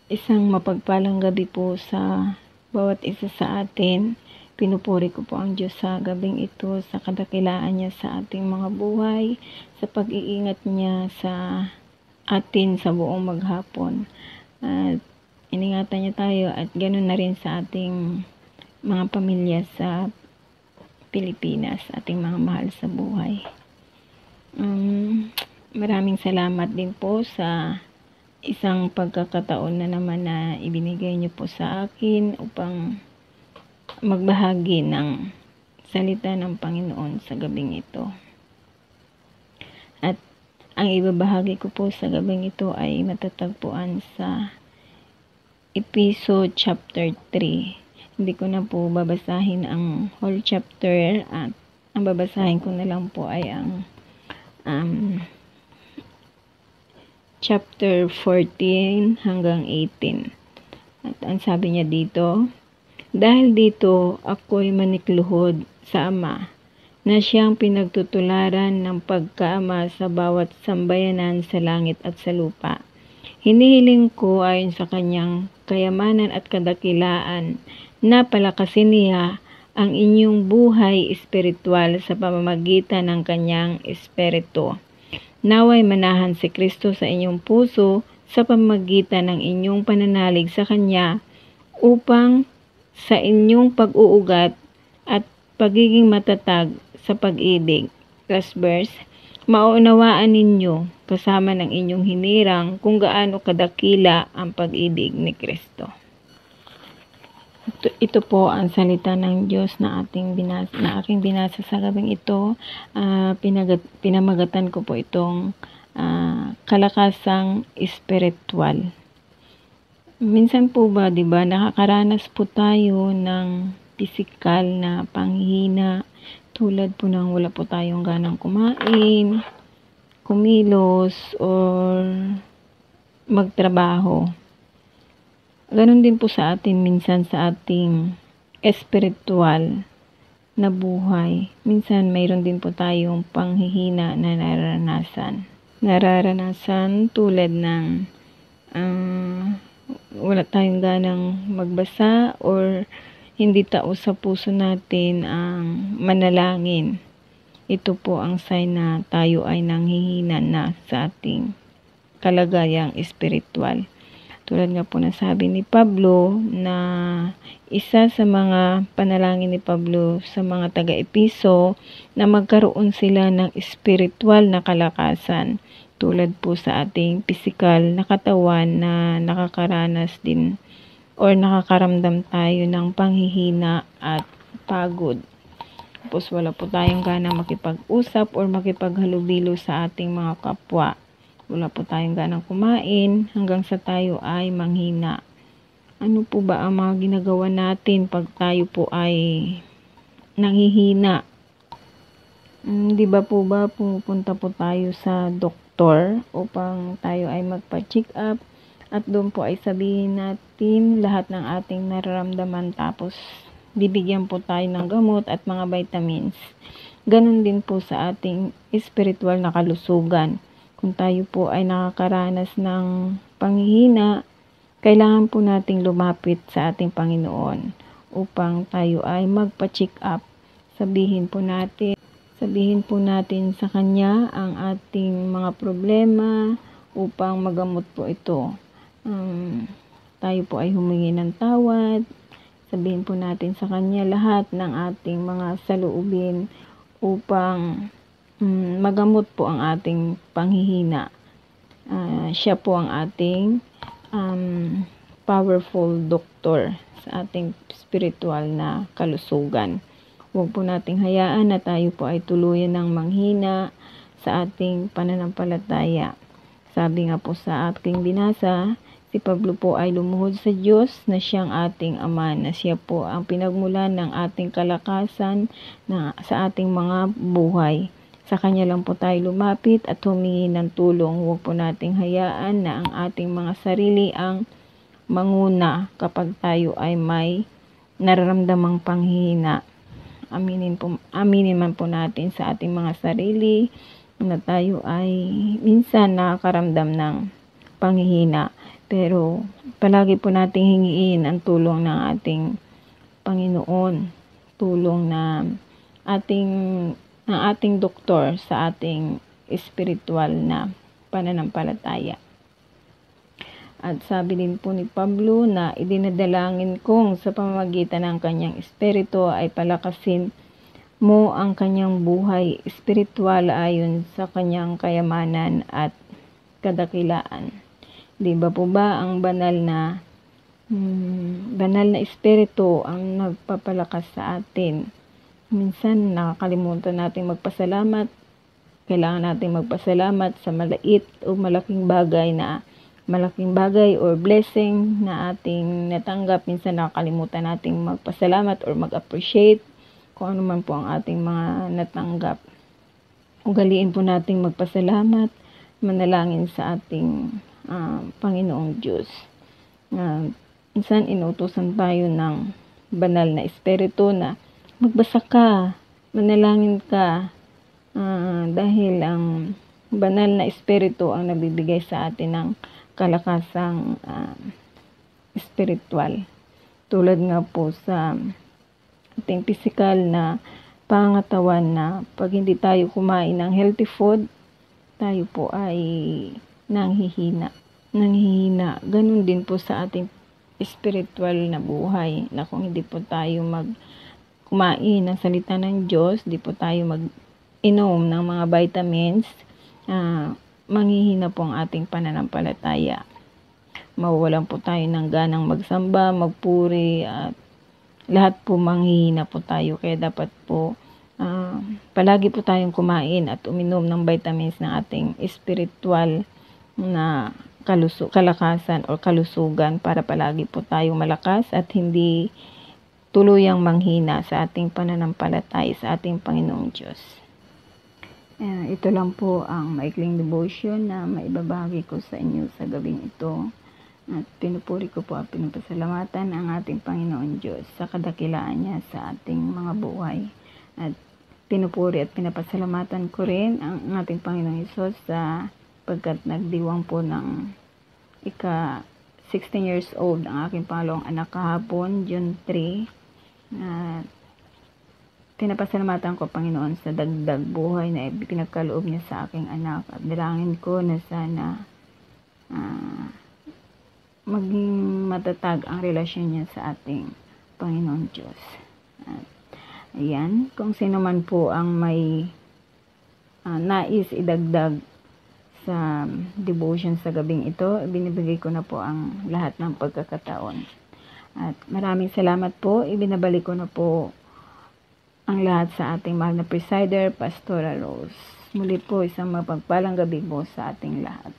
Isang mapagpalang gabi po sa bawat isa sa atin. Pinupuri ko po ang Diyos sa gabing ito, sa kadakilaan niya sa ating mga buhay, sa pag-iingat niya sa atin sa buong maghapon. At iningatan niya tayo at ganoon na rin sa ating mga pamilya sa Pilipinas, ating mga mahal sa buhay. Maraming salamat din po sa isang pagkakataon na naman na ibinigay niyo po sa akin upang magbahagi ng salita ng Panginoon sa gabing ito. At ang ibabahagi ko po sa gabing ito ay matatagpuan sa Episode chapter 3. Hindi ko na po babasahin ang whole chapter at ang babasahin ko na lang po ay ang chapter 14 hanggang 18. At ang sabi niya dito, dahil dito ako'y manikluhod sa Ama, na siyang pinagtutularan ng pagkaama sa bawat sambayanan sa langit at sa lupa. Hinihiling ko ayon sa kanyang kayamanan at kadakilaan na palakasin niya ang inyong buhay espiritual sa pamamagitan ng kanyang espiritu. Naway manahan si Kristo sa inyong puso sa pamamagitan ng inyong pananalig sa Kanya upang sa inyong pag-uugat at pagiging matatag sa pag-ibig. Last verse, maunawaan ninyo kasama ng inyong hinirang kung gaano kadakila ang pag-ibig ni Kristo. Ito po ang salita ng Diyos na aking binasa sa gabing ito. Pinamagatan ko po itong kalakasang espiritual. Minsan po ba, 'di ba, nakakaranas po tayo ng pisikal na panghihina, tulad po ng wala po tayong ganang kumain, kumilos, or magtrabaho. Ganon din po sa atin minsan sa ating espiritual na buhay. Minsan mayroon din po tayong panghihina na nararanasan tulad ng wala tayong ganang magbasa or hindi tao sa puso natin ang manalangin. Ito po ang sign na tayo ay nanghihina na sa ating kalagayang espiritual. Tulad nga po nasabi ni Pablo na isa sa mga panalangin ni Pablo sa mga taga-Episo na magkaroon sila ng espiritual na kalakasan. Tulad po sa ating pisikal na katawan na nakakaranas din or nakakaramdam tayo ng panghihina at pagod. Tapos wala po tayong gana makipag-usap or makipaghalubilo sa ating mga kapwa. Wala po tayong ganang kumain hanggang sa tayo ay manghina. Ano po ba ang mga ginagawa natin pag tayo po ay nanghihina? Di ba po ba pupunta po tayo sa doktor upang tayo ay magpa-check up at doon po ay sabihin natin lahat ng ating nararamdaman, tapos bibigyan po tayo ng gamot at mga vitamins. Ganon din po sa ating spiritual na kalusugan. Kung tayo po ay nakakaranas ng panghihina, kailangan po nating lumapit sa ating Panginoon upang tayo ay magpa-check up. Sabihin po natin sa Kanya ang ating mga problema upang magamot po ito. Tayo po ay humingi ng tawad. Sabihin po natin sa Kanya lahat ng ating mga saloobin upang magamot po ang ating panghihina. Siya po ang ating powerful doctor sa ating spiritual na kalusugan. Huwag po nating hayaan na tayo po ay tuluyan ng manghina sa ating pananampalataya. Sabi nga po sa ating binasa, si Pablo po ay lumuhod sa Diyos na siyang ating Ama, na siya po ang pinagmulan ng ating kalakasan sa ating mga buhay. Sa Kanya lang po tayo lumapit at humingi ng tulong. Huwag po nating hayaan na ang ating mga sarili ang manguna kapag tayo ay may nararamdamang panghihina. Aminin man po natin sa ating mga sarili na tayo ay minsan nakakaramdam ng panghihina. Pero palagi po nating hingiin ang tulong ng ating Panginoon, tulong ng ating doktor sa ating espiritual na pananampalataya. At sabi din po ni Pablo na idinadalangin kong sa pamamagitan ng kanyang espiritu ay palakasin mo ang kanyang buhay espiritual ayon sa kanyang kayamanan at kadakilaan. Di ba po ba ang banal na espiritu ang nagpapalakas sa atin? Minsan nakakalimutan natin magpasalamat. Kailangan natin magpasalamat sa maliit o malaking bagay or blessing na ating natanggap. Minsan nakakalimutan nating magpasalamat or mag-appreciate kung ano man po ang ating mga natanggap. Ugaliin po nating magpasalamat, manalangin sa ating Panginoong Diyos. Minsan inuutosan tayo ng banal na espiritu na magbasa ka, manalangin ka, dahil ang banal na espiritu ang nagbibigay sa atin ng kalakasang espiritual. Tulad nga po sa ating physical na pangatawan na pag hindi tayo kumain ng healthy food, tayo po ay nanghihina. Ganun din po sa ating spiritual na buhay, na kung hindi po tayo kumain ng salita ng Diyos, di po tayo mag-inom ng mga vitamins, manghihina po ang ating pananampalataya. Mawawalan po tayo ng ganang magsamba, magpuri, at lahat po manghihina po tayo. Kaya dapat po palagi po tayong kumain at uminom ng vitamins ng ating spiritual na kalakasan o kalusugan para palagi po tayong malakas at hindi tuluyang manghina sa ating pananampalataya sa ating Panginoong Diyos. Ito lang po ang maikling devotion na maibabahagi ko sa inyo sa gabing ito. At pinupuri ko po at pinapasalamatan ang ating Panginoon Diyos sa kadakilaan niya sa ating mga buhay. At pinupuri at pinapasalamatan ko rin ang ating Panginoong Hesus sa pagkat nagdiwang po ng 16 years old ang aking pangalawang anak kahapon, June 3. At pinapasalamatan ko, Panginoon, sa dagdag buhay na pinagkaloob niya sa aking anak. At dalangin ko na sana maging matatag ang relasyon niya sa ating Panginoon Diyos. At ayan, kung sino man po ang may nais idagdag sa devotion sa gabing ito, binibigay ko na po ang lahat ng pagkakataon. At maraming salamat po, ibinabalik ko na po ang lahat sa ating mahal na presider, Pastora Rose. Muli po, isang mapagpalang gabi po sa ating lahat.